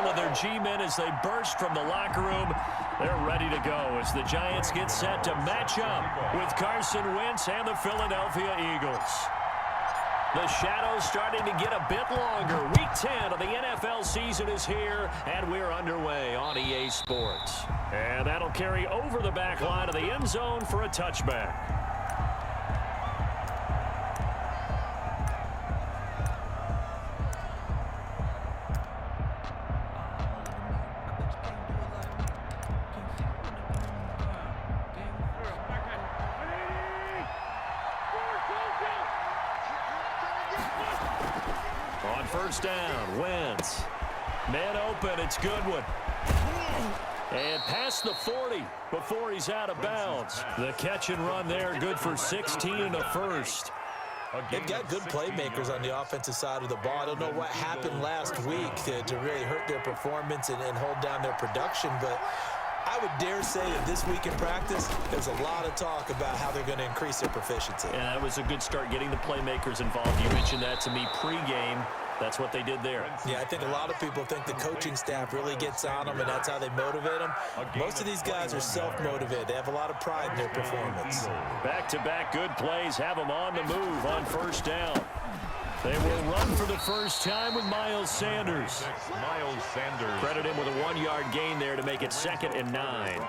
of their G-men as they burst from the locker room. They're ready to go as the Giants get set to match up with Carson Wentz and the Philadelphia Eagles. The shadow's starting to get a bit longer. Week 10 of the NFL season is here, and we're underway on EA Sports. And that'll carry over the back line of the end zone for a touchback. On first down, Wentz. Man open, it's Goodwin. And past the 40 before he's out of bounds. The catch and run there, good for 16 and a first. They've got good playmakers on the offensive side of the ball. I don't know what happened last week to really hurt their performance and hold down their production, but I would dare say that this week in practice, there's a lot of talk about how they're going to increase their proficiency. Yeah, that was a good start getting the playmakers involved. You mentioned that to me pregame. That's what they did there. Yeah, I think a lot of people think the coaching staff really gets on them, and that's how they motivate them. Most of these guys are self-motivated. They have a lot of pride in their performance. Back-to-back good plays have them on the move on first down. They will run for the first time with Miles Sanders. Credit him with a 1-yard gain there to make it 2nd and 9.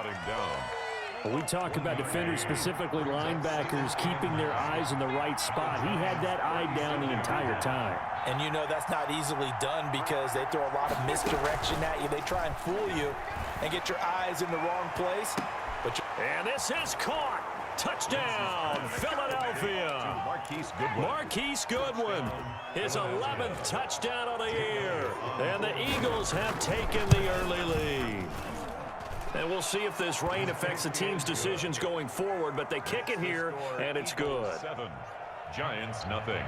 When we talk about defenders, specifically linebackers, keeping their eyes in the right spot. He had that eye down the entire time. And you know that's not easily done because they throw a lot of misdirection at you. They try and fool you and get your eyes in the wrong place. And this is caught. Touchdown, Philadelphia. Marquise Goodwin, his 11th touchdown of the year. And the Eagles have taken the early lead. And we'll see if this rain affects the team's decisions going forward, but they kick it here, and it's good. 7, Giants nothing.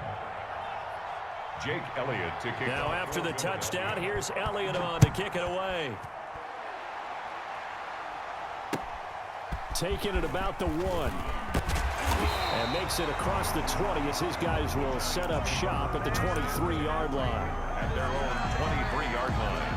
Jake Elliott to kick now off. After the touchdown, here's Elliott on to kick it away. Taking it about the 1. And makes it across the 20 as his guys will set up shop at the 23-yard line. At their own 23-yard line.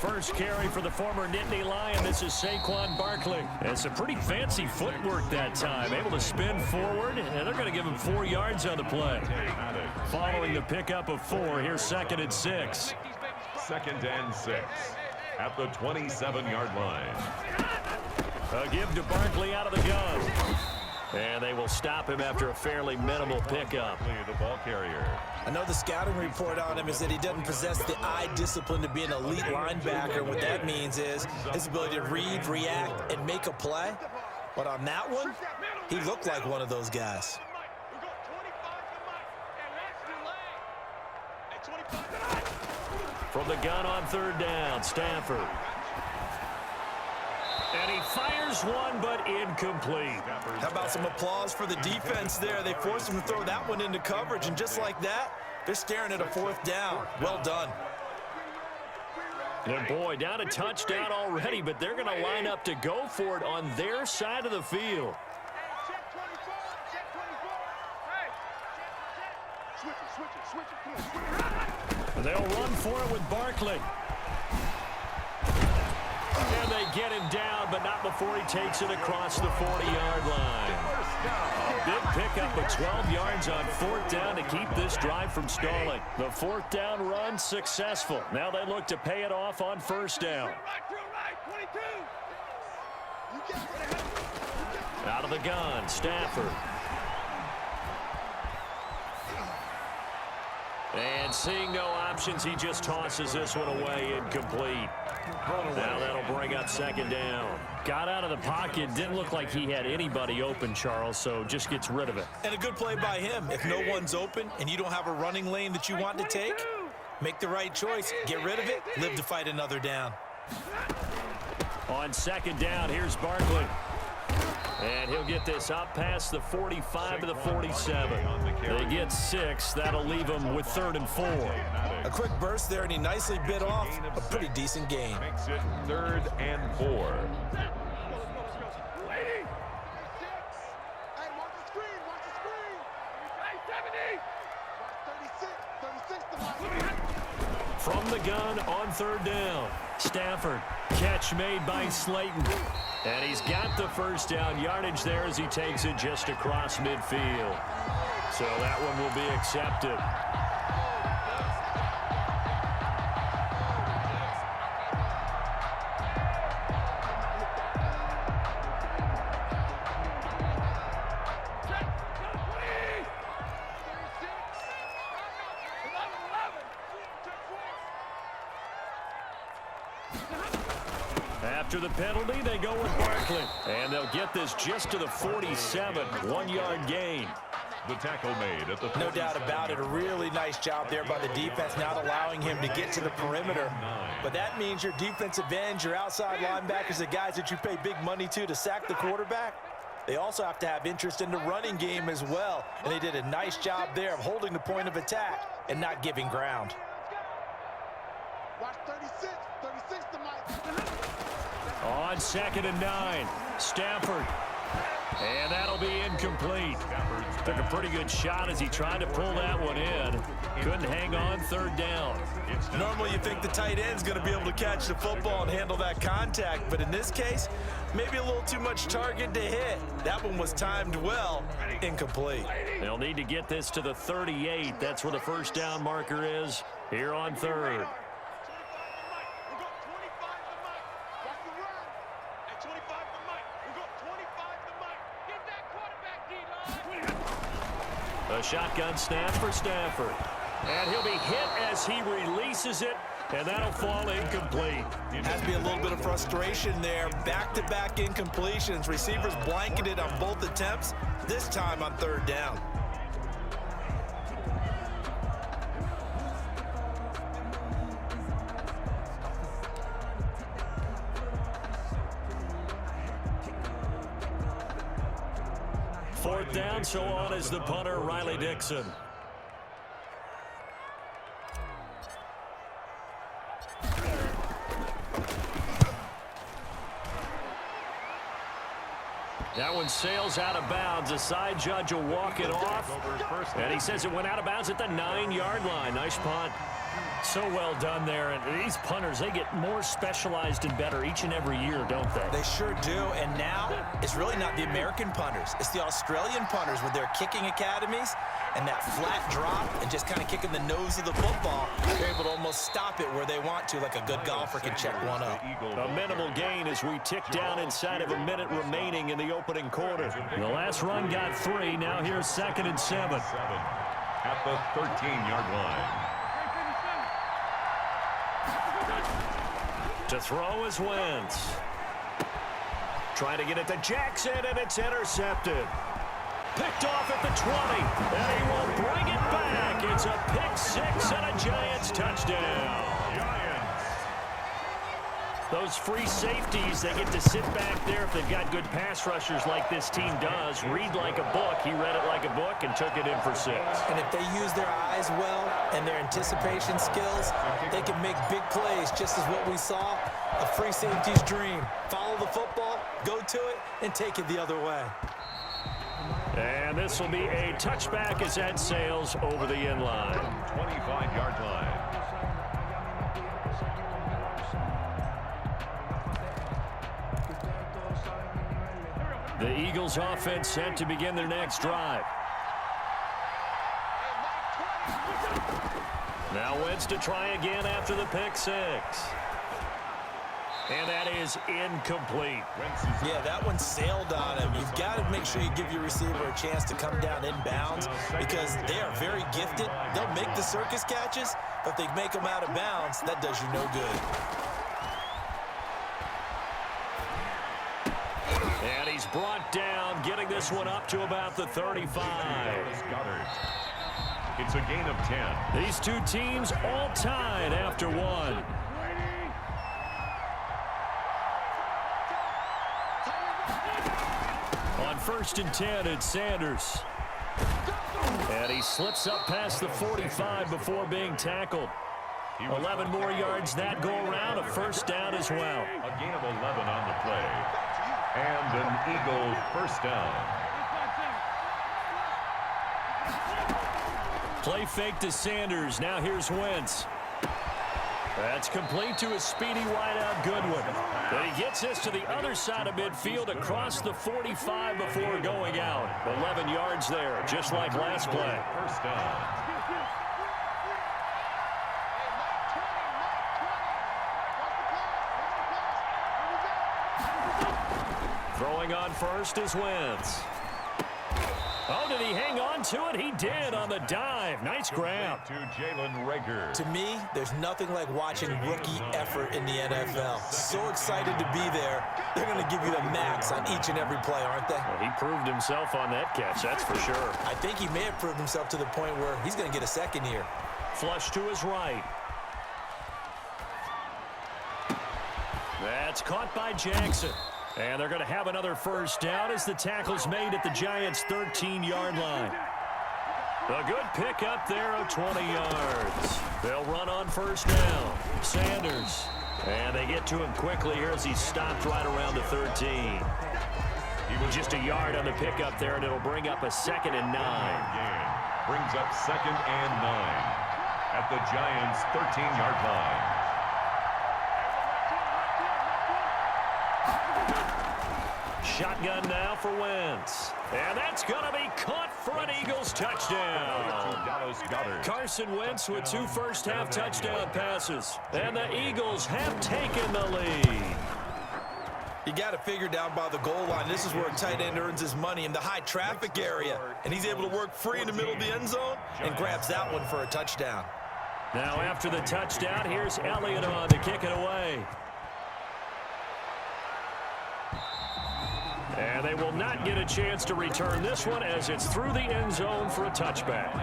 First carry for the former Nittany Lion. This is Saquon Barkley. And some pretty fancy footwork that time. Able to spin forward, and they're going to give him 4 yards on the play. Following the pickup of 4, here's 2nd and 6. 2nd and 6 at the 27-yard line. A give to Barkley out of the gun. And they will stop him after a fairly minimal pickup. The ball carrier. I know the scouting report on him is that he doesn't possess the eye discipline to be an elite linebacker. What that means is his ability to read, react, and make a play. But on that one, he looked like one of those guys. From the gun on 3rd down, Stafford. And he fires one, but incomplete. How about some applause for the defense there? They forced him to throw that one into coverage, and just like that, they're staring at a 4th down. Well done. And boy, down a touchdown already, but they're going to line up to go for it on their side of the field. They'll run for it with Barkley. And they get him down, but not before he takes it across the 40-yard line. A big pickup of 12 yards on 4th down to keep this drive from stalling. The 4th down run successful. Now they look to pay it off on 1st down. Out of the gun, Stafford. And seeing no options, he just tosses this one away incomplete. Now that'll bring up 2nd down. Got out of the pocket. Didn't look like he had anybody open, Charles, so just gets rid of it. And a good play by him. If no one's open and you don't have a running lane that you want to take, make the right choice. Get rid of it. Live to fight another down. On 2nd down, here's Barkley. And he'll get this up past the 45 to the 47. They get 6. That'll leave them with 3rd and 4. A quick burst there, and he nicely bit off a pretty decent gain. Makes it 3rd and 4. From the gun on 3rd down. Stafford, catch made by Slayton. And he's got the first down yardage there as he takes it just across midfield. So that one will be accepted. After the penalty, they go with Barkley. And they'll get this just to the 47, 1-yard gain. The tackle made at the 47. No doubt about it. A really nice job there by the defense, not allowing him to get to the perimeter. But that means your defensive ends, your outside linebackers, the guys that you pay big money to sack the quarterback, they also have to have interest in the running game as well. And they did a nice job there of holding the point of attack and not giving ground. Watch 36 to Mike. On 2nd and 9, Stafford. And that'll be incomplete. Took a pretty good shot as he tried to pull that one in. Couldn't hang on 3rd down. Normally you think the tight end's going to be able to catch the football and handle that contact, but in this case, maybe a little too much target to hit. That one was timed well, incomplete. They'll need to get this to the 38. That's where the first down marker is here on 3rd. A shotgun snap for Stafford. And he'll be hit as he releases it, and that'll fall incomplete. Has to be a little bit of frustration there. Back-to-back incompletions. Receivers blanketed on both attempts, this time on 3rd down. Fourth down, so on is the punter, Riley Dixon. That one sails out of bounds. The side judge will walk it off. And he says it went out of bounds at the 9-yard line. Nice punt. So well done there. And these punters, they get more specialized and better each and every year, don't they? They sure do. And now it's really not the American punters. It's the Australian punters with their kicking academies and that flat drop and just kind of kicking the nose of the football. They're able to almost stop it where they want to, like a good golfer can check one up. A minimal gain as we tick down inside of a minute remaining in the opening quarter. The last run got 3. Now here's 2nd and 7. At the 13-yard line. To throw is Wentz. Trying to get it to Jackson, and it's intercepted. Picked off at the 20, and he will bring it back. It's a pick 6 and a Giants touchdown. Those free safeties, they get to sit back there if they've got good pass rushers like this team does. Read like a book. He read it like a book and took it in for 6. And if they use their eyes well and their anticipation skills, they can make big plays, just as what we saw, a free safety's dream. Follow the football, go to it, and take it the other way. And this will be a touchback as that sails over the end line. 25-yard line. The Eagles offense set to begin their next drive. Now Wentz to try again after the pick 6. And that is incomplete. Yeah, that one sailed on him. You've got to make sure you give your receiver a chance to come down inbounds because they are very gifted. They'll make the circus catches, but if they make them out of bounds, that does you no good. And he's brought down, getting this one up to about the 35. It's a gain of 10. These two teams all tied after one. first and 10. It's Sanders. And he slips up past the 45 before being tackled. 11 more yards that go around, a first down as well. A gain of 11 on the play. And an Eagle first down. Play fake to Sanders. Now here's Wentz. That's complete to a speedy wideout Goodwin. But he gets this to the other side of midfield across the 45 before going out. 11 yards there, just like last play. First down. Throwing on first is Wentz. Oh, did he hang on to it? He did on the dive. Nice grab. To Jalen Reagor. To me, there's nothing like watching rookie effort in the NFL. So excited to be there. They're going to give you the max on each and every play, aren't they? Well, he proved himself on that catch, that's for sure. I think he may have proved himself to the point where he's going to get a second here. Flush to his right. That's caught by Jackson. And they're going to have another first down as the tackle's made at the Giants' 13-yard line. A good pickup there of 20 yards. They'll run on first down. Sanders. And they get to him quickly here as he's stopped right around the 13. He was just a yard on the pickup there, and it'll bring up a 2nd and 9. Brings up 2nd and 9 at the Giants' 13-yard line. Shotgun now for Wentz. And that's going to be caught for an Eagles touchdown. Carson Wentz with 2 first-half touchdown passes. And the Eagles have taken the lead. You got to figure down by the goal line. This is where a tight end earns his money in the high traffic area. And he's able to work free in the middle of the end zone and grabs that one for a touchdown. Now after the touchdown, here's Elliott on to kick it away. And they will not get a chance to return this one as it's through the end zone for a touchback.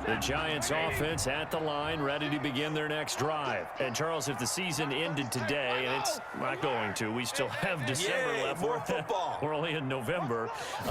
The Giants offense at the line, ready to begin their next drive. And Charles, if the season ended today, and it's not going to, we still have December left. More football. We're only in November,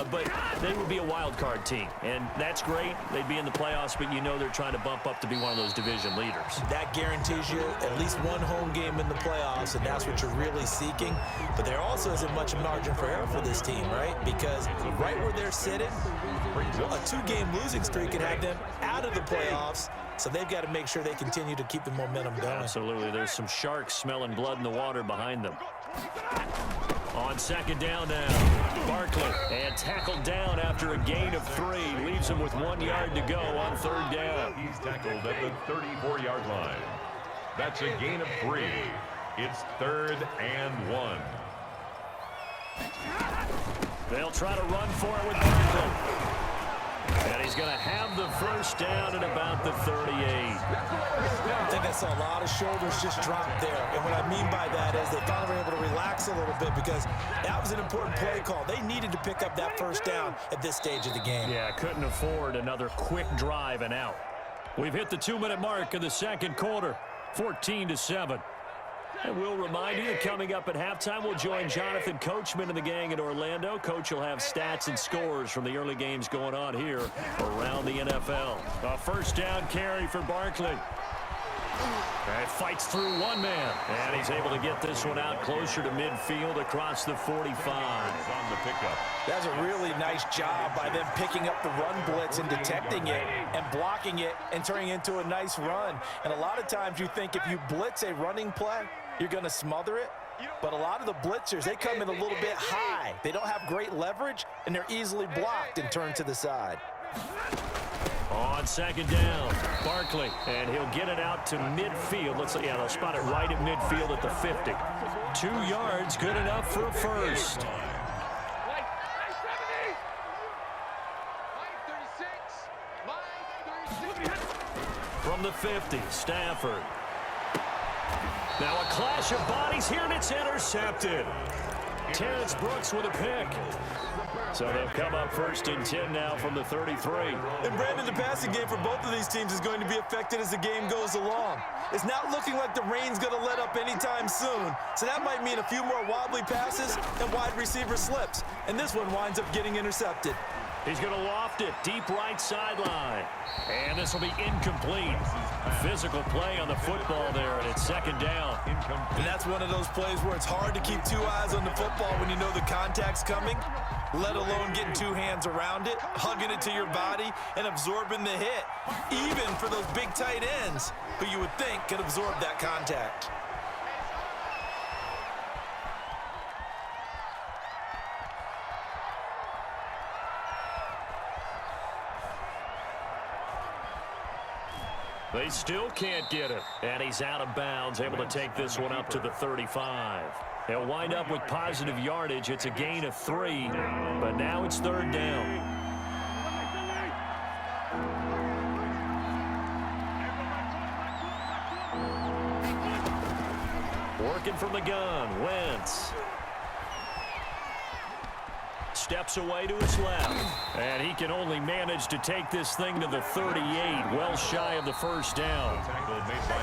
but they would be a wild card team, and that's great. They'd be in the playoffs, but you know they're trying to bump up to be one of those division leaders. That guarantees you at least one home game in the playoffs, and that's what you're really seeking. But there also isn't much margin for error for this team, right? Because right where they're sitting, a 2-game losing streak can have them out of the playoffs, so they've got to make sure they continue to keep the momentum going. Absolutely. There's some sharks smelling blood in the water behind them. On 2nd down now, Barkley, and tackled down after a gain of 3. Leaves him with 1 yard to go on 3rd down. He's tackled at the 34-yard line. That's a gain of 3. It's 3rd and 1. They'll try to run for it with Barkley. And he's going to have the first down at about the 38. I think I saw a lot of shoulders just drop there. And what I mean by that is they finally were able to relax a little bit because that was an important play call. They needed to pick up that first down at this stage of the game. Yeah, couldn't afford another quick drive and out. We've hit the 2-minute mark of the 2nd quarter, 14-7. And we'll remind you that coming up at halftime, we'll join Jonathan Coachman and the gang in Orlando. Coach will have stats and scores from the early games going on here around the NFL. A first down carry for Barkley. And fights through one man. And he's able to get this one out closer to midfield across the 45. On the pickup. That's a really nice job by them picking up the run blitz and detecting it and blocking it and turning it into a nice run. And a lot of times you think if you blitz a running play, you're going to smother it. But a lot of the blitzers, they come in a little bit high. They don't have great leverage, and they're easily blocked and turned to the side. On 2nd down, Barkley, and he'll get it out to midfield. Let's see, yeah, they'll spot it right at midfield at the 50. 2 yards, good enough for a first. From the 50, Stafford. Now a clash of bodies here, and it's intercepted. Terrence Brooks with a pick. So they'll come up 1st and 10 now from the 33. And Brandon, the passing game for both of these teams is going to be affected as the game goes along. It's not looking like the rain's going to let up anytime soon. So that might mean a few more wobbly passes and wide receiver slips. And this one winds up getting intercepted. He's going to loft it deep right sideline. And this will be incomplete. Physical play on the football there, and it's 2nd down. And that's one of those plays where it's hard to keep 2 eyes on the football when you know the contact's coming, let alone getting 2 hands around it, hugging it to your body, and absorbing the hit, even for those big tight ends who you would think could absorb that contact. They still can't get it. And he's out of bounds, able to take this one up to the 35. They'll wind up with positive yardage. It's a gain of 3, but now it's 3rd down. Working from the gun, Wentz. Steps away to his left. And he can only manage to take this thing to the 38, well shy of the 1st down.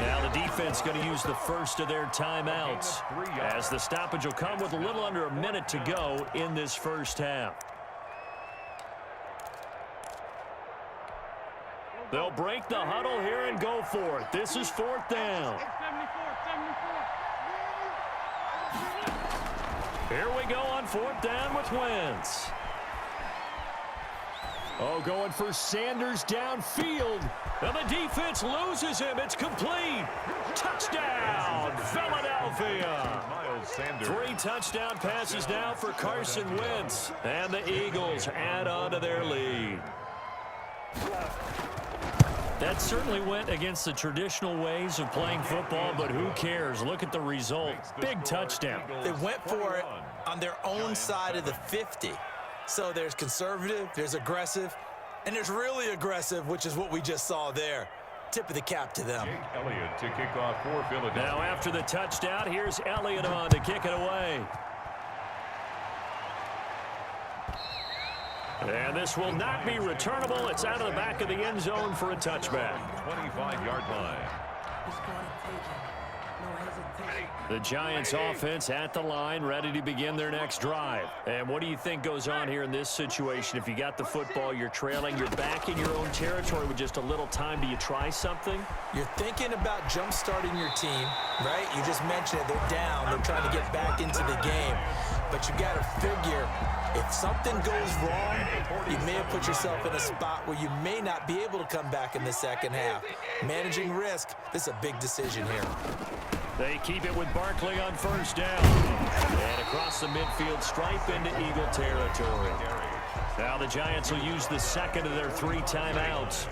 Now the defense going to use the first of their timeouts, as the stoppage will come with a little under a minute to go in this 1st half. They'll break the huddle here and go for it. This is 4th down. Here we go on 4th down with Wentz. Oh, going for Sanders downfield. And the defense loses him. It's complete. Touchdown, Philadelphia. 3 touchdown passes now for Carson Wentz. And the Eagles add on to their lead. That certainly went against the traditional ways of playing football, but who cares? Look at the result. Big touchdown. They went for it on their own side of the 50. So there's conservative, there's aggressive, and there's really aggressive, which is what we just saw there. Tip of the cap to them. Jake Elliott to kick off for Philadelphia. Now after the touchdown, here's Elliott on to kick it away. And this will not be returnable. It's out of the back of the end zone for a touchback. 25-yard line. The Giants offense at the line, ready to begin their next drive. And what do you think goes on here in this situation? If you got the football, you're trailing, you're back in your own territory with just a little time. Do you try something? You're thinking about jump-starting your team, right? You just mentioned it. They're down. They're trying to get back into the game. But you got to figure, if something goes wrong, you may have put yourself in a spot where you may not be able to come back in the 2nd half. Managing risk, this is a big decision here. They keep it with Barkley on 1st down. And across the midfield stripe into Eagle territory. Now the Giants will use the 2nd of their 3 timeouts,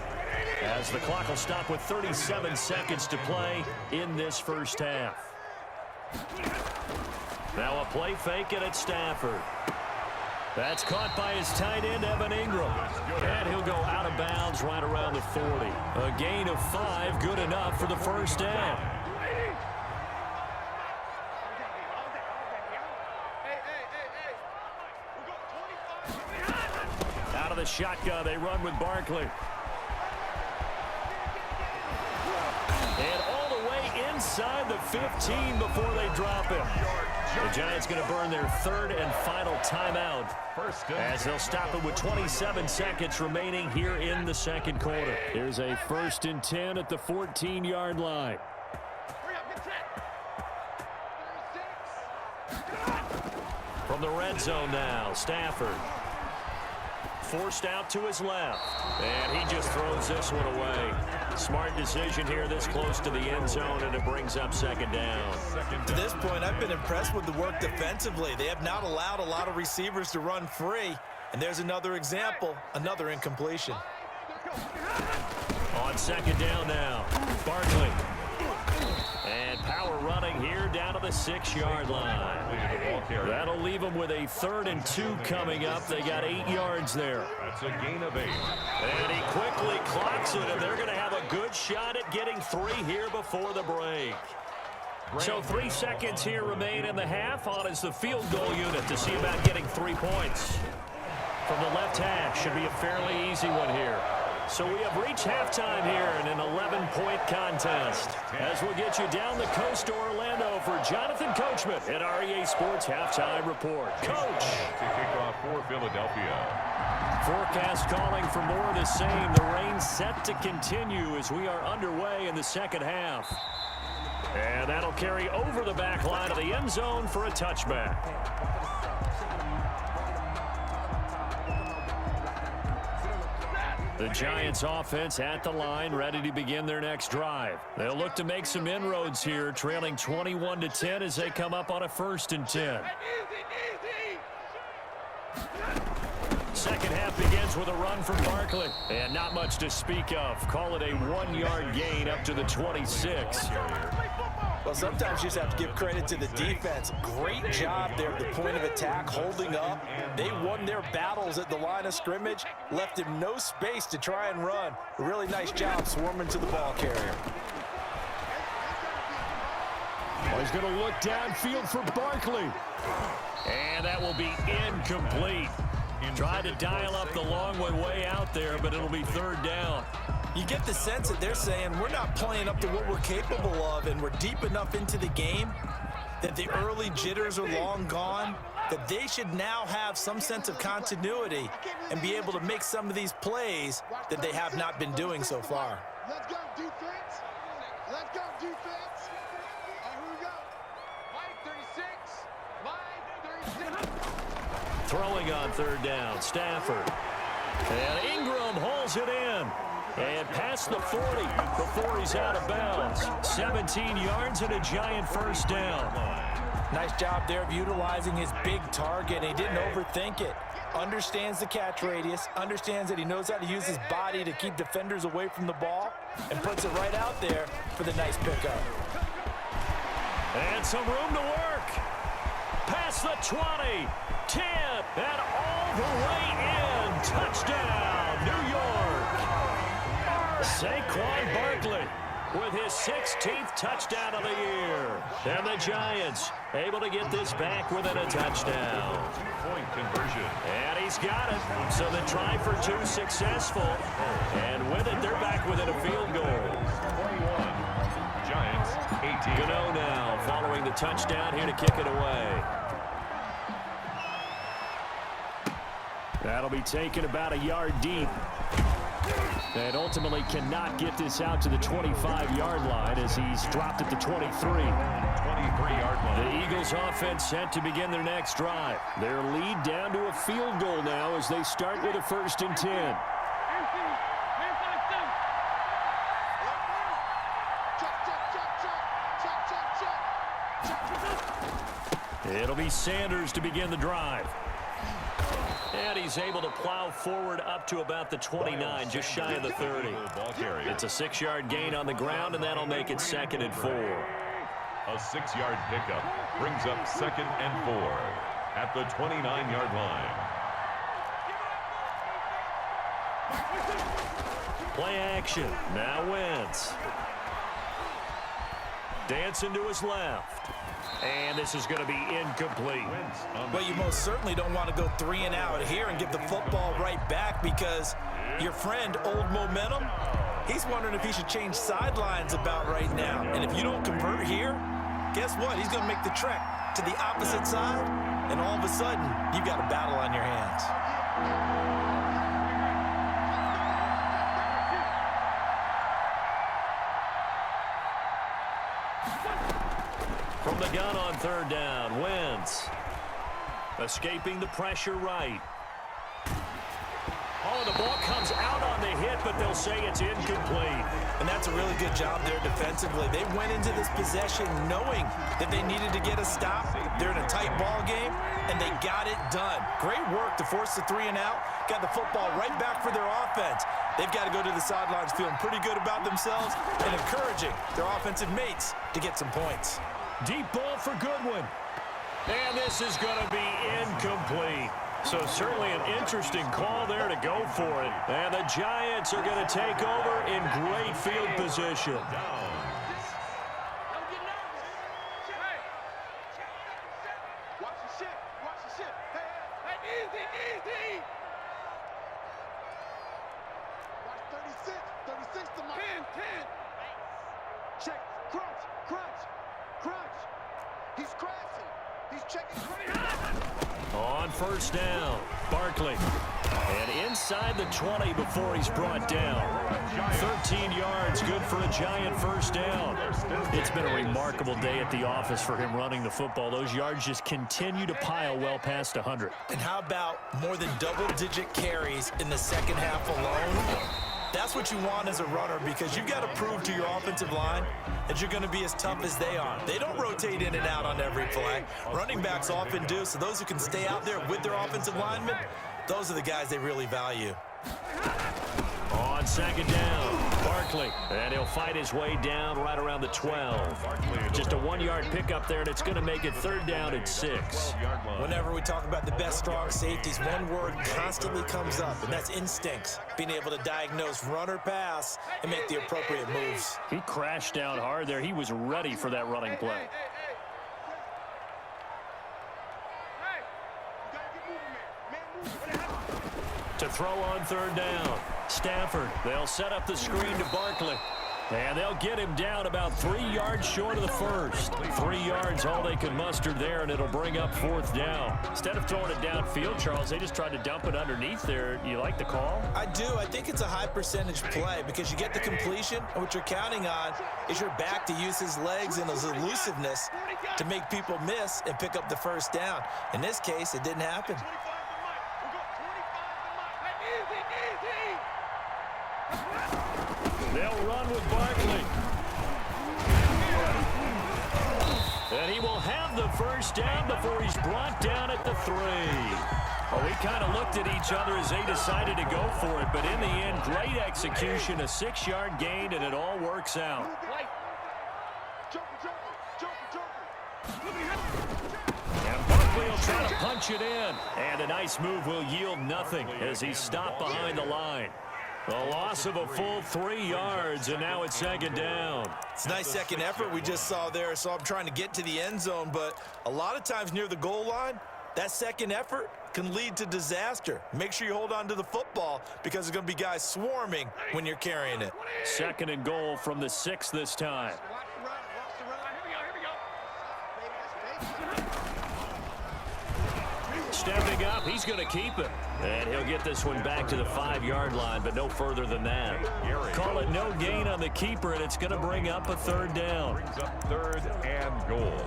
as the clock will stop with 37 seconds to play in this 1st half. Now a play fake, and it's Stafford. That's caught by his tight end, Evan Ingram. And he'll go out of bounds right around the 40. A gain of 5, good enough for the 1st down. Out of the shotgun, they run with Barkley. And all the way inside the 15 before they drop him. The Giants going to burn their 3rd and final timeout, as they'll stop it with 27 seconds remaining here in the 2nd quarter. Here's a 1st and 10 at the 14-yard line. From the red zone now, Stafford. Forced out to his left. And he just throws this one away. Smart decision here this close to the end zone, and it brings up 2nd down. To this point, I've been impressed with the work defensively. They have not allowed a lot of receivers to run free. And there's another example, another incompletion. On 2nd down now, Barkley. And power running here down to the 6-yard line. That'll leave them with a 3rd and 2 coming up. They got 8 yards there. That's a gain of 8. And he quickly clocks it, and they're going to have a good shot at getting 3 here before the break. So 3 seconds here remain in the half. On is the field goal unit to see about getting 3 points. From the left hash, should be a fairly easy one here. So we have reached halftime here in an 11-point contest. As we'll get you down the coast to Orlando for Jonathan Coachman at REA Sports Halftime Report. Coach! To kick off for Philadelphia. Forecast calling for more of the same. The rain set to continue as we are underway in the second half. And that'll carry over the back line of the end zone for a touchback. The Giants offense at the line, ready to begin their next drive. They'll look to make some inroads here, trailing 21-10 as they come up on a 1st and 10. Second half begins with a run from Barkley. And not much to speak of. Call it a 1-yard gain up to the 26. Well, sometimes you just have to give credit to the defense. Great job there at the point of attack, holding up. They won their battles at the line of scrimmage, left him no space to try and run. A really nice job swarming to the ball carrier. Well, he's going to look downfield for Barkley. And that will be incomplete. Tried to dial up the long one way out there, but it'll be 3rd down. You get the sense that they're saying we're not playing up to what we're capable of, and we're deep enough into the game that the early jitters are long gone, that they should now have some sense of continuity and be able to make some of these plays that they have not been doing so far. Let's go, defense. Let's go, defense. Here we go. Line 36. Line 36. Throwing on 3rd down, Stafford. And Ingram hauls it in. And past the 40 before he's out of bounds. 17 yards and a Giant 1st down. Nice job there of utilizing his big target. He didn't overthink it. Understands the catch radius. Understands that he knows how to use his body to keep defenders away from the ball. And puts it right out there for the nice pickup. And some room to work. Past the 20. 10. And all the way in. Touchdown, New York. Saquon Barkley with his 16th touchdown of the year. And the Giants able to get this back within a touchdown. Point conversion. And he's got it. So the try for 2 successful. And with it, they're back within a field goal. 21. Giants 18. Gano now following the touchdown here to kick it away. That'll be taken about a yard deep. And ultimately cannot get this out to the 25-yard line as he's dropped at the 23. 23-yard line. The Eagles offense set to begin their next drive. Their lead down to a field goal now as they start with a 1st and 10. It'll be Sanders to begin the drive. And he's able to plow forward up to about the 29, just shy of the 30. It's a 6-yard gain on the ground, and that'll make it 2nd and 4. A 6-yard pickup brings up 2nd and 4 at the 29-yard line. Play action. Now Wentz. Dancing to his left. And this is going to be incomplete. Well, you most certainly don't want to go 3 and out here and give the football right back because your friend, Old Momentum, he's wondering if he should change sidelines about right now. And if you don't convert here, guess what? He's going to make the trek to the opposite side, and all of a sudden, you've got a battle on your hands. From the gun on 3rd down, Wentz. Escaping the pressure right. Oh, the ball comes out on the hit, but they'll say it's incomplete. And that's a really good job there defensively. They went into this possession knowing that they needed to get a stop. They're in a tight ball game, and they got it done. Great work to force the 3 and out. Got the football right back for their offense. They've got to go to the sidelines feeling pretty good about themselves and encouraging their offensive mates to get some points. Deep ball for Goodwin. And this is going to be incomplete. So certainly an interesting call there to go for it. And the Giants are going to take over in great field position. Watch 36. 36 to my 10. Check. Crunch. He's crashing. He's checking. On first down, Barkley. And inside the 20 before he's brought down. 13 yards, good for a Giant first down. It's been a remarkable day at the office for him running the football. Those yards just continue to pile well past 100. And how about more than double-digit carries in the second half alone? That's what you want as a runner, because you've got to prove to your offensive line that you're going to be as tough as they are. They don't rotate in and out on every play. Running backs often do, so those who can stay out there with their offensive linemen, those are the guys they really value. On second down, Barkley. And he'll fight his way down right around the 12. Just a 1-yard pickup there, and it's going to make it third down at 6. Whenever we talk about the best strong safeties, one word constantly comes up, and that's instincts. Being able to diagnose run or pass and make the appropriate moves. He crashed down hard there. He was ready for that running play. To throw on third down, Stafford. They'll set up the screen to Barkley. And they'll get him down about 3 yards short of the first. 3 yards, all they can muster there, and it'll bring up fourth down. Instead of throwing it downfield, Charles, they just tried to dump it underneath there. You like the call? I do. I think it's a high percentage play because you get the completion, and what you're counting on is your back to use his legs and his elusiveness to make people miss and pick up the first down. In this case, it didn't happen. They'll run with Barkley. And he will have the first down before he's brought down at the 3. Well, we kind of looked at each other as they decided to go for it, but in the end, great execution, a 6-yard gain, and it all works out. And Barkley will try to punch it in, and a nice move will yield nothing as he's stopped behind the line. The loss of a full 3 yards, and now it's second down. It's a nice second effort we just saw there, so I'm trying to get to the end zone, but a lot of times near the goal line, that second effort can lead to disaster. Make sure you hold on to the football because there's going to be guys swarming when you're carrying it. Second and goal from the 6 this time. Stepping up, he's going to keep it. And he'll get this one back to the 5-yard line, but no further than that. Call it no gain on the keeper, and it's going to bring up a third down. Brings up third and goal.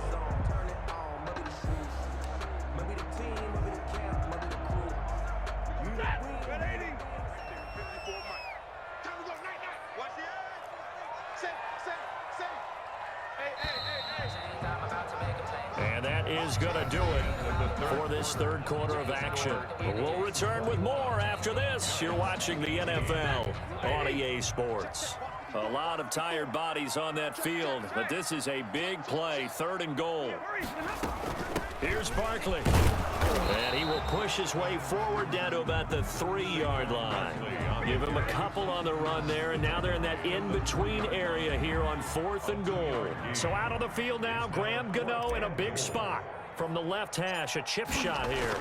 And that is going to do it for this third quarter of action. We'll return with more after this. You're watching the NFL on EA Sports. A lot of tired bodies on that field, but this is a big play, third and goal. Here's Barkley. And he will push his way forward down to about the 3-yard line. Give him a couple on the run there, and now they're in that in-between area here on fourth and goal. So out on the field now, Graham Gano in a big spot. From the left hash, a chip shot here.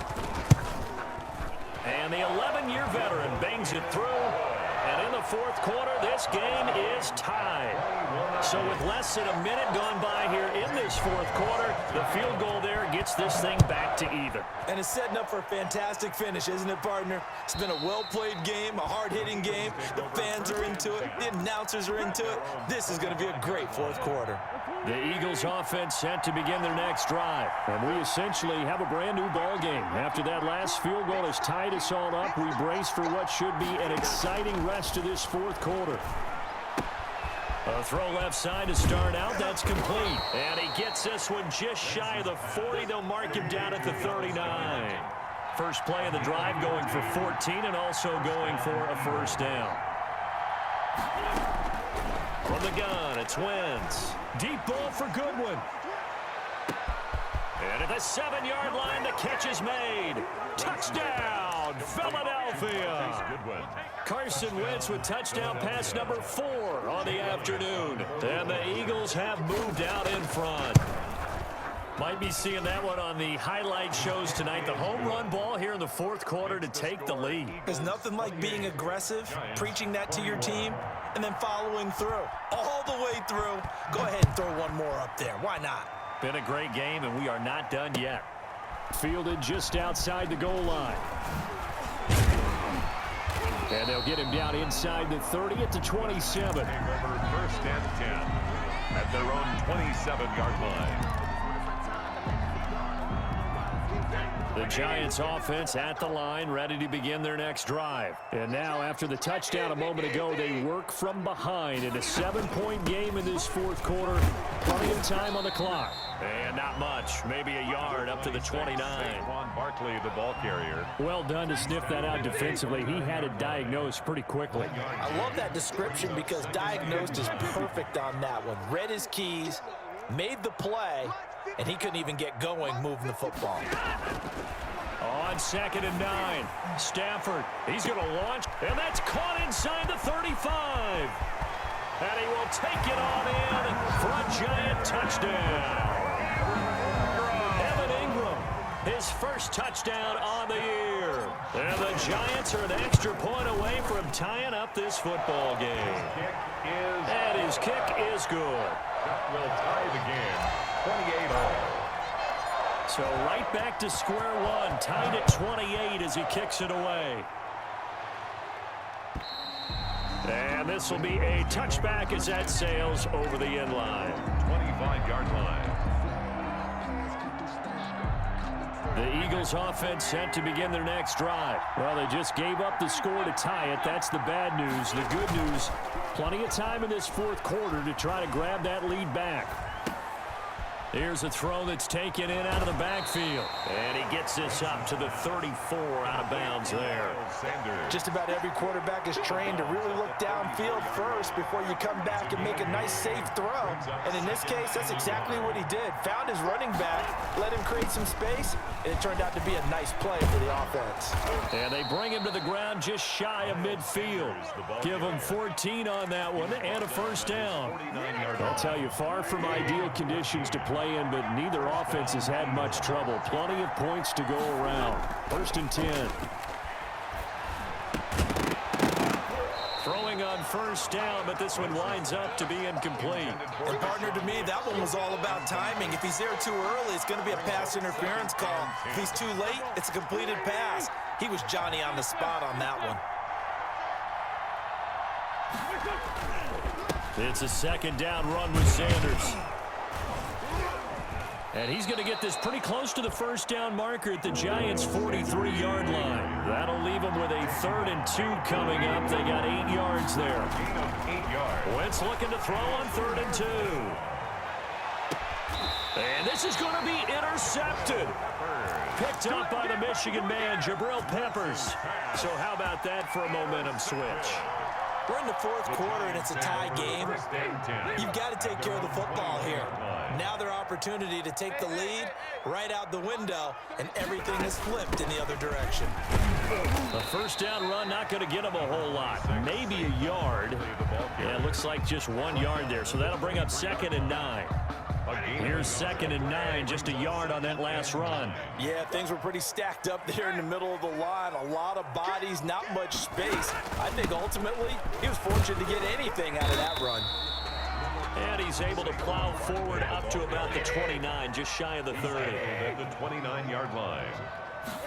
And the 11-year veteran bangs it through. And in the fourth quarter, this game is tied. So with less than a minute gone by here in this fourth quarter, the field goal there gets this thing back to even. And it's setting up for a fantastic finish, isn't it, partner? It's been a well-played game, a hard-hitting game. The fans are into it. The announcers are into it. This is going to be a great fourth quarter. The Eagles offense set to begin their next drive. And we essentially have a brand-new ball game. After that last field goal has tied us all up, we brace for what should be an exciting rest of this fourth quarter. A throw left side to start out. That's complete. And he gets this one just shy of the 40. They'll mark him down at the 39. First play of the drive going for 14 and also going for a first down. From the gun, it's Wentz. Deep ball for Goodwin. And at the 7-yard line, the catch is made. Touchdown, Philadelphia. Carson Wentz with touchdown pass number 4 on the afternoon. And the Eagles have moved out in front. Might be seeing that one on the highlight shows tonight. The home run ball here in the fourth quarter to take the lead. There's nothing like being aggressive, preaching that to your team, and then following through. All the way through. Go ahead and throw one more up there. Why not? Been a great game, and we are not done yet. Fielded just outside the goal line. And they'll get him down inside the 30 at the 27. Over 1st and 10 at their own 27-yard line. The Giants offense at the line, ready to begin their next drive. And now, after the touchdown a moment ago, they work from behind in a 7-point game in this fourth quarter. Plenty of time on the clock. And not much, maybe a yard up to the 29. Saquon Barkley, the ball carrier. Well done to sniff that out defensively. He had it diagnosed pretty quickly. I love that description because diagnosed is perfect on that one. Read his keys, made the play, and he couldn't even get going moving the football. On 2nd and 9, Stafford, he's going to launch, and that's caught inside the 35. And he will take it on in for a Giant touchdown. Evan Ingram, his first touchdown on the year. And the Giants are an extra point away from tying up this football game. And his kick is good. That will tie the game, 28-all. So right back to square one, tied at 28 as he kicks it away. And this will be a touchback as that sails over the end line. 25-yard line. The Eagles offense set to begin their next drive. Well, they just gave up the score to tie it. That's the bad news. The good news, plenty of time in this fourth quarter to try to grab that lead back. Here's a throw that's taken in out of the backfield. And he gets this up to the 34 out of bounds there. Just about every quarterback is trained to really look downfield first before you come back and make a nice, safe throw. And in this case, that's exactly what he did. Found his running back, let him create some space, and it turned out to be a nice play for the offense. And they bring him to the ground just shy of midfield. Give him 14 on that one and a first down. I'll tell you, far from ideal conditions to play in, but neither offense has had much trouble. Plenty of points to go around. 1st and 10. Throwing on first down, but this one winds up to be incomplete. And partner, to me, that one was all about timing. If he's there too early, it's going to be a pass interference call. If he's too late, it's a completed pass. He was Johnny on the spot on that one. It's a 2nd down run with Sanders. And he's going to get this pretty close to the first down marker at the Giants' 43-yard line. That'll leave them with a 3rd and 2 coming up. They got 8 yards there. Gain of 8 yards. Wentz looking to throw on 3rd and 2. And this is going to be intercepted. Picked up by the Michigan man, Jabril Peppers. So how about that for a momentum switch? We're in the fourth quarter, and it's a tie game. You've got to take care of the football here. Now their opportunity to take the lead right out the window, and everything has flipped in the other direction. A first down run, not going to get them a whole lot. Maybe a yard. Yeah, it looks like just 1 yard there. So that'll bring up 2nd and 9. Here's 2nd and 9, just a yard on that last run. Yeah, things were pretty stacked up there in the middle of the line. A lot of bodies, not much space. I think ultimately he was fortunate to get anything out of that run. And he's able to plow forward up to about the 29, just shy of the 30. At the 29-yard line.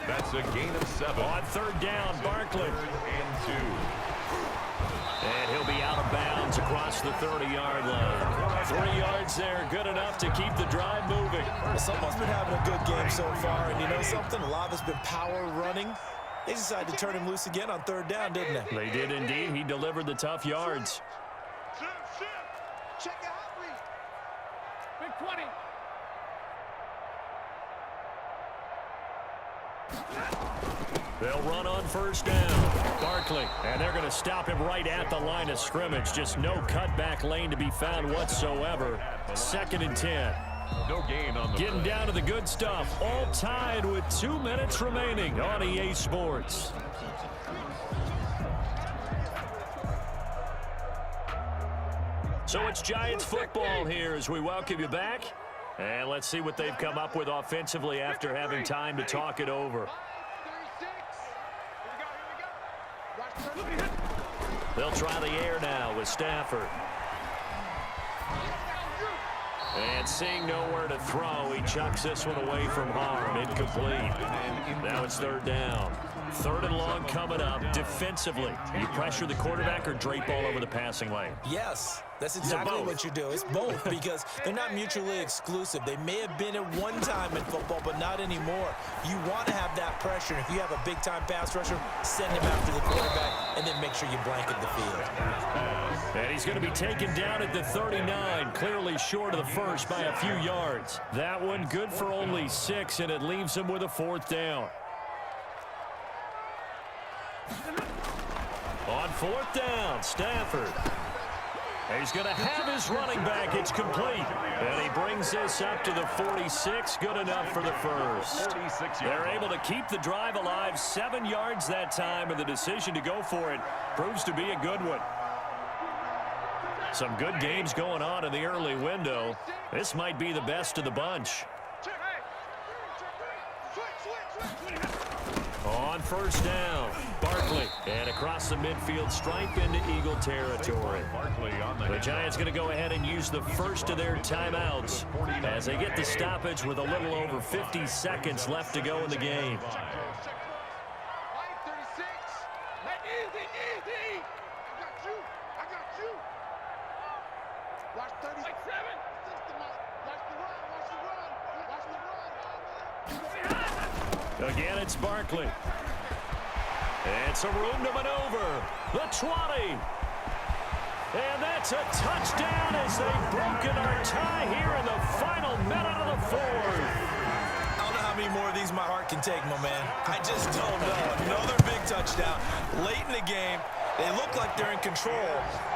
That's a gain of 7. On 3rd down, Barkley. And 2. And he'll be out of bounds across the 30-yard line. 3 yards there, good enough to keep the drive moving. Someone's been having a good game so far, and you know something? A lot of it's been power running. They decided to turn him loose again on 3rd down, didn't they? They did indeed. He delivered the tough yards. Check your hot read. Big 20. They'll run on first down. Barkley, and they're going to stop him right at the line of scrimmage. Just no cutback lane to be found whatsoever. 2nd and 10. No gain on the Getting down to the good stuff. All tied with 2 minutes remaining on EA Sports. So it's Giants football here as we welcome you back. And let's see what they've come up with offensively after having time to talk it over. 36. They'll try the air now with Stafford. And seeing nowhere to throw, he chucks this one away from harm. Incomplete. Now it's third down. Third and long coming up. Defensively, you pressure the quarterback or drape all over the passing lane? Yes, that's exactly what you do. It's both because they're not mutually exclusive. They may have been at one time in football, but not anymore. You want to have that pressure. If you have a big-time pass rusher, send him after the quarterback, and then make sure you blanket the field. And he's going to be taken down at the 39, clearly short of the first by a few yards. That one good for only 6, and it leaves him with a fourth down. On fourth down, Stafford. He's going to have his running back. It's complete. And he brings this up to the 46. Good enough for the first. They're able to keep the drive alive. 7 yards that time, and the decision to go for it proves to be a good one. Some good games going on in the early window. This might be the best of the bunch. On first down, Barkley. And across the midfield stripe into Eagle territory. The Giants going to go ahead and use the first of their timeouts as they get the stoppage with a little over 50 seconds left to go in the game. 36. Easy. I got you. Watch 30. Like 7. Watch the run. Again, it's Barkley. It's a room to maneuver. The 20. And that's a touchdown as they've broken our tie here in the final minute of the fourth. I don't know how many more of these my heart can take, my man. I just don't know. Another big touchdown. Late in the game, they look like they're in control,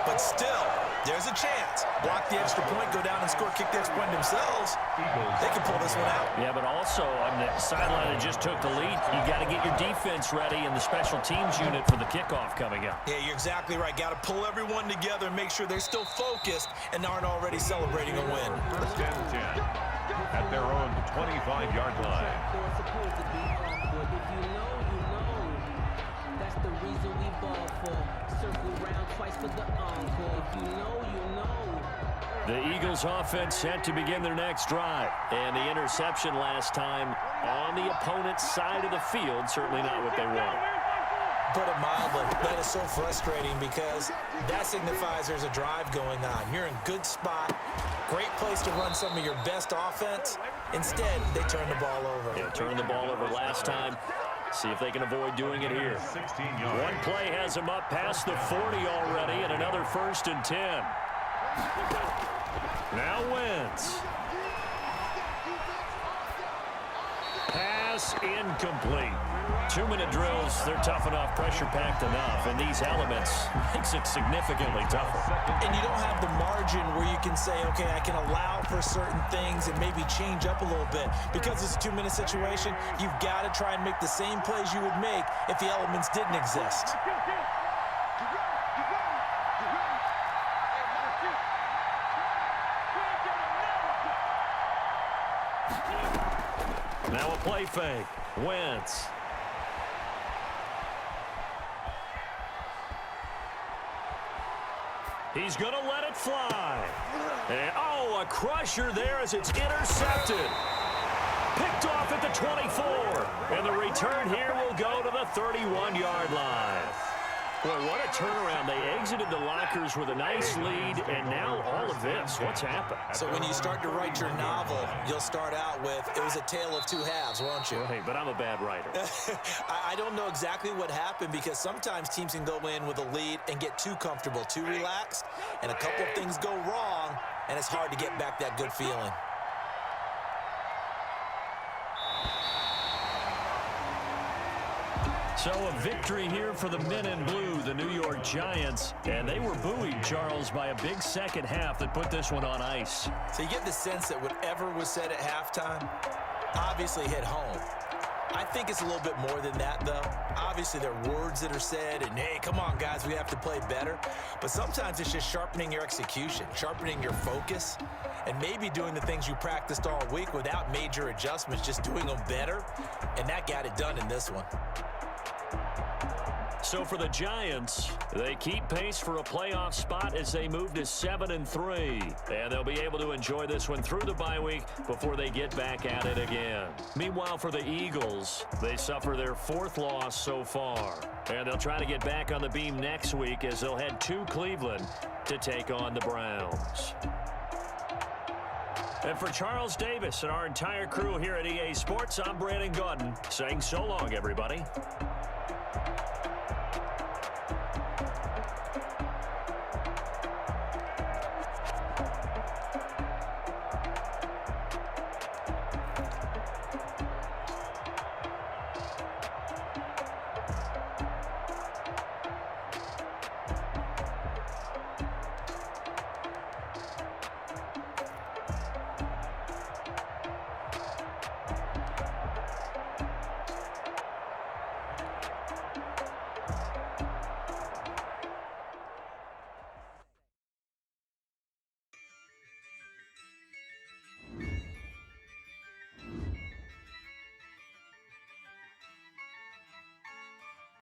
but still, there's a chance. Block the extra point, go down and score, kick the extra point themselves. They can pull this one out. Yeah, but also on the sideline that just took the lead, you got to get your defense ready and the special teams unit for the kickoff coming up. Yeah, you're exactly right. Got to pull everyone together and make sure they're still focused and aren't already celebrating a win. First and 10 at their own 25-yard line. That's the reason we ball for. Circle round twice for the encore. If you know, you know. The Eagles offense set to begin their next drive. And the interception last time on the opponent's side of the field, certainly not what they wanted. Put it mildly, that is so frustrating because that signifies there's a drive going on. You're in good spot, great place to run some of your best offense. Instead, they turn the ball over. Yeah, turned the ball over last time. See if they can avoid doing it here. 16 yards. One play has them up past the 40 already, and another first and 10. Now Wentz. Pass incomplete. 2-minute drills, they're tough enough, pressure-packed enough, and these elements makes it significantly tougher. And you don't have the margin where you can say, okay, I can allow for certain things and maybe change up a little bit. Because it's a 2-minute situation, you've got to try and make the same plays you would make if the elements didn't exist. Now a play fake. Wentz. He's going to let it fly. And, oh, a crusher there as it's intercepted. Picked off at the 24. And the return here will go to the 31-yard line. Boy, what a turnaround. They exited the lockers with a nice lead, and now all of this. What's happened? So when you start to write your novel, you'll start out with, it was a tale of two halves, won't you? Hey, but I'm a bad writer. I don't know exactly what happened because sometimes teams can go in with a lead and get too comfortable, too relaxed, and a couple of things go wrong, and it's hard to get back that good feeling. So a victory here for the men in blue, the New York Giants. And they were buoyed, Charles, by a big second half that put this one on ice. So you get the sense that whatever was said at halftime obviously hit home. I think it's a little bit more than that, though. Obviously, there are words that are said, and, hey, come on, guys, we have to play better. But sometimes it's just sharpening your execution, sharpening your focus, and maybe doing the things you practiced all week without major adjustments, just doing them better. And that got it done in this one. So for the Giants, they keep pace for a playoff spot as they move to 7-3. And they'll be able to enjoy this one through the bye week before they get back at it again. Meanwhile, for the Eagles, they suffer their 4th loss so far. And they'll try to get back on the beam next week as they'll head to Cleveland to take on the Browns. And for Charles Davis and our entire crew here at EA Sports, I'm Brandon Gaudin saying so long, everybody.